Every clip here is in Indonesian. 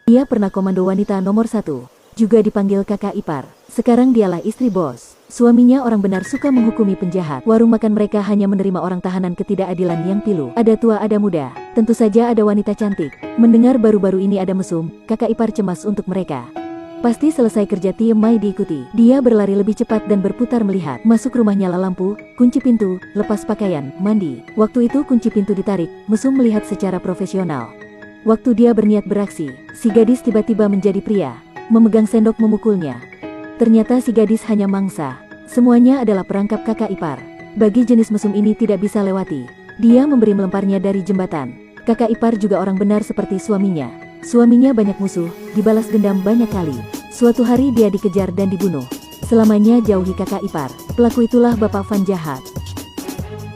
Dia pernah komando wanita nomor 1, juga dipanggil kakak ipar. Sekarang dialah istri bos. Suaminya orang benar suka menghukumi penjahat. Warung makan mereka hanya menerima orang tahanan ketidakadilan yang pilu. Ada tua ada muda, tentu saja ada wanita cantik. Mendengar baru-baru ini ada mesum, kakak ipar cemas untuk mereka. Pasti selesai kerja Tiemai diikuti. Dia berlari lebih cepat dan berputar melihat. Masuk rumah nyala lampu, kunci pintu, lepas pakaian, mandi. Waktu itu kunci pintu ditarik, mesum melihat secara profesional. Waktu dia berniat beraksi, si gadis tiba-tiba menjadi pria, memegang sendok memukulnya. Ternyata si gadis hanya mangsa. Semuanya adalah perangkap kakak ipar. Bagi jenis mesum ini tidak bisa lewati. Dia memberi melemparnya dari jembatan. Kakak ipar juga orang benar seperti suaminya. Suaminya banyak musuh, dibalas dendam banyak kali. Suatu hari dia dikejar dan dibunuh. Selamanya jauhi kakak ipar. Pelaku itulah Bapak Van jahat.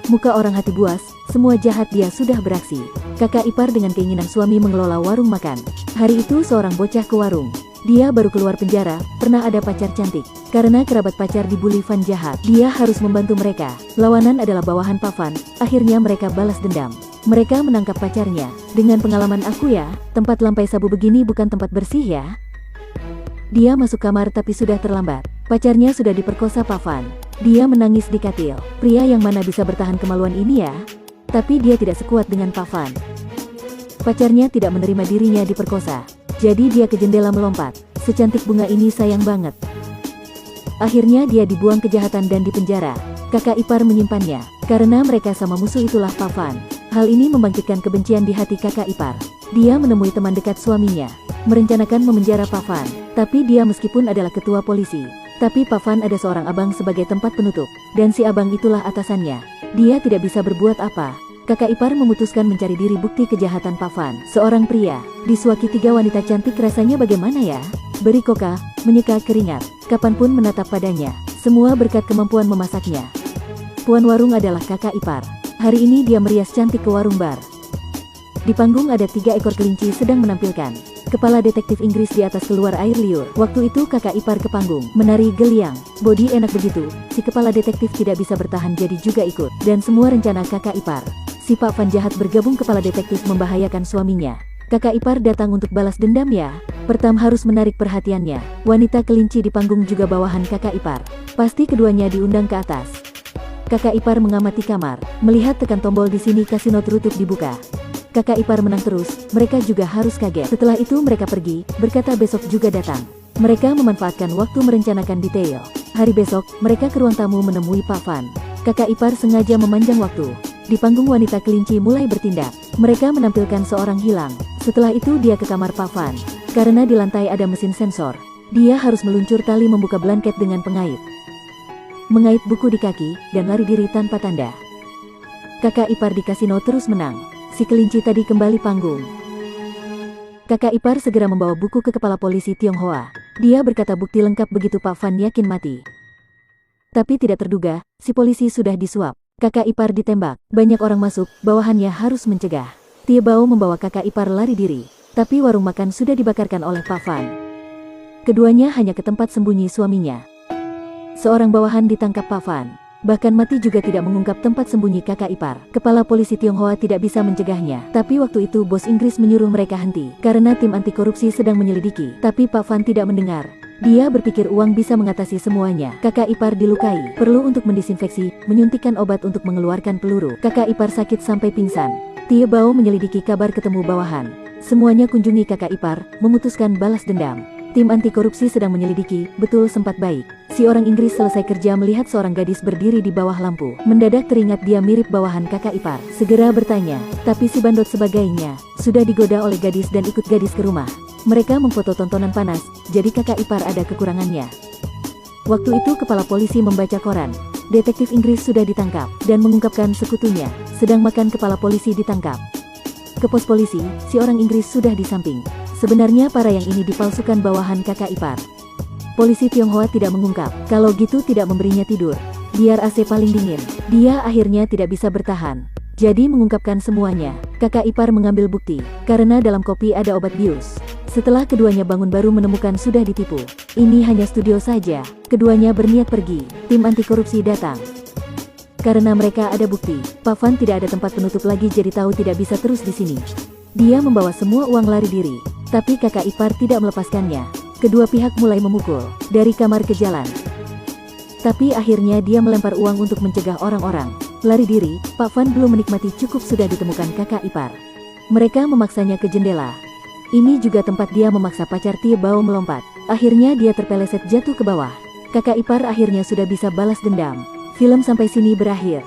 Muka orang hati buas, semua jahat dia sudah beraksi. Kakak ipar dengan keinginan suami mengelola warung makan. Hari itu seorang bocah ke warung. Dia baru keluar penjara, pernah ada pacar cantik. Karena kerabat pacar dibully Van jahat, dia harus membantu mereka. Lawanan adalah bawahan Pak Van, akhirnya mereka balas dendam. Mereka menangkap pacarnya. Dengan pengalaman aku ya, tempat lampai sabu begini bukan tempat bersih ya. Dia masuk kamar tapi sudah terlambat. Pacarnya sudah diperkosa Pak Van. Dia menangis di katil. Pria yang mana bisa bertahan kemaluan ini ya? Tapi dia tidak sekuat dengan Pak Van. Pacarnya tidak menerima dirinya diperkosa. Jadi dia ke jendela melompat. Secantik bunga ini sayang banget. Akhirnya dia dibuang kejahatan dan dipenjara. Kakak ipar menyimpannya. Karena mereka sama musuh itulah Pak Van. Hal ini membangkitkan kebencian di hati kakak ipar. Dia menemui teman dekat suaminya. Merencanakan memenjara Pak Van. Tapi dia meskipun adalah ketua polisi. Tapi Pak Van ada seorang abang sebagai tempat penutup. Dan si abang itulah atasannya. Dia tidak bisa berbuat apa. Kakak ipar memutuskan mencari diri bukti kejahatan Pak Van. Seorang pria, disuaki 3 wanita cantik rasanya bagaimana ya? Beri koka, menyeka keringat, kapanpun menatap padanya. Semua berkat kemampuan memasaknya. Puan warung adalah kakak ipar. Hari ini dia merias cantik ke warung bar. Di panggung ada 3 ekor kelinci sedang menampilkan. Kepala detektif Inggris di atas keluar air liur. Waktu itu kakak ipar ke panggung, menari geliang. Bodi enak begitu, si kepala detektif tidak bisa bertahan jadi juga ikut. Dan semua rencana kakak ipar. Si Pak Van jahat bergabung kepala detektif membahayakan suaminya. Kakak ipar datang untuk balas dendam ya. Pertama harus menarik perhatiannya. Wanita kelinci di panggung juga bawahan kakak ipar. Pasti keduanya diundang ke atas. Kakak ipar mengamati kamar, melihat tekan tombol di sini kasino tertutup dibuka. Kakak ipar menang terus, mereka juga harus kaget. Setelah itu mereka pergi, berkata besok juga datang. Mereka memanfaatkan waktu merencanakan detail. Hari besok, mereka ke ruang tamu menemui Pak Van. Kakak ipar sengaja memanjang waktu. Di panggung wanita kelinci mulai bertindak. Mereka menampilkan seorang hilang. Setelah itu dia ke kamar Pak Van. Karena di lantai ada mesin sensor. Dia harus meluncur tali membuka blanket dengan pengait. Mengait buku di kaki, dan lari diri tanpa tanda. Kakak ipar di kasino terus menang. Si kelinci tadi kembali panggung. Kakak ipar segera membawa buku ke kepala polisi Tionghoa. Dia berkata bukti lengkap begitu Pak Van yakin mati. Tapi tidak terduga, si polisi sudah disuap. Kakak ipar ditembak. Banyak orang masuk, bawahannya harus mencegah. Tiebao membawa kakak ipar lari diri. Tapi warung makan sudah dibakarkan oleh Pak Van. Keduanya hanya ke tempat sembunyi suaminya. Seorang bawahan ditangkap Pak Van. Bahkan mati juga tidak mengungkap tempat sembunyi kakak ipar. Kepala polisi Tionghoa tidak bisa mencegahnya. Tapi waktu itu bos Inggris menyuruh mereka henti. Karena tim anti korupsi sedang menyelidiki. Tapi Pak Van tidak mendengar. Dia berpikir uang bisa mengatasi semuanya. Kakak ipar dilukai. Perlu untuk mendisinfeksi, menyuntikkan obat untuk mengeluarkan peluru. Kakak ipar sakit sampai pingsan. Tiebao menyelidiki kabar ketemu bawahan. Semuanya kunjungi kakak ipar, memutuskan balas dendam. Tim anti korupsi sedang menyelidiki, betul sempat baik. Si orang Inggris selesai kerja melihat seorang gadis berdiri di bawah lampu. Mendadak teringat dia mirip bawahan kakak ipar. Segera bertanya, tapi si bandot sebagainya sudah digoda oleh gadis dan ikut gadis ke rumah. Mereka memfoto tontonan panas, jadi kakak ipar ada kekurangannya. Waktu itu kepala polisi membaca koran. Detektif Inggris sudah ditangkap, dan mengungkapkan sekutunya. Sedang makan kepala polisi ditangkap. Ke pos polisi, si orang Inggris sudah di samping. Sebenarnya para yang ini dipalsukan bawahan kakak ipar. Polisi Tionghoa tidak mengungkap, kalau gitu tidak memberinya tidur. Biar AC paling dingin. Dia akhirnya tidak bisa bertahan. Jadi mengungkapkan semuanya. Kakak ipar mengambil bukti, karena dalam kopi ada obat bius. Setelah keduanya bangun baru menemukan sudah ditipu. Ini hanya studio saja. Keduanya berniat pergi. Tim anti korupsi datang. Karena mereka ada bukti, Pak Van tidak ada tempat penutup lagi jadi tahu tidak bisa terus di sini. Dia membawa semua uang lari diri. Tapi kakak ipar tidak melepaskannya. Kedua pihak mulai memukul, dari kamar ke jalan. Tapi akhirnya dia melempar uang untuk mencegah orang-orang lari diri. Pak Van belum menikmati cukup sudah ditemukan kakak ipar. Mereka memaksanya ke jendela. Ini juga tempat dia memaksa pacar Tie Bao melompat. Akhirnya dia terpeleset jatuh ke bawah. Kakak ipar akhirnya sudah bisa balas dendam. Film sampai sini berakhir.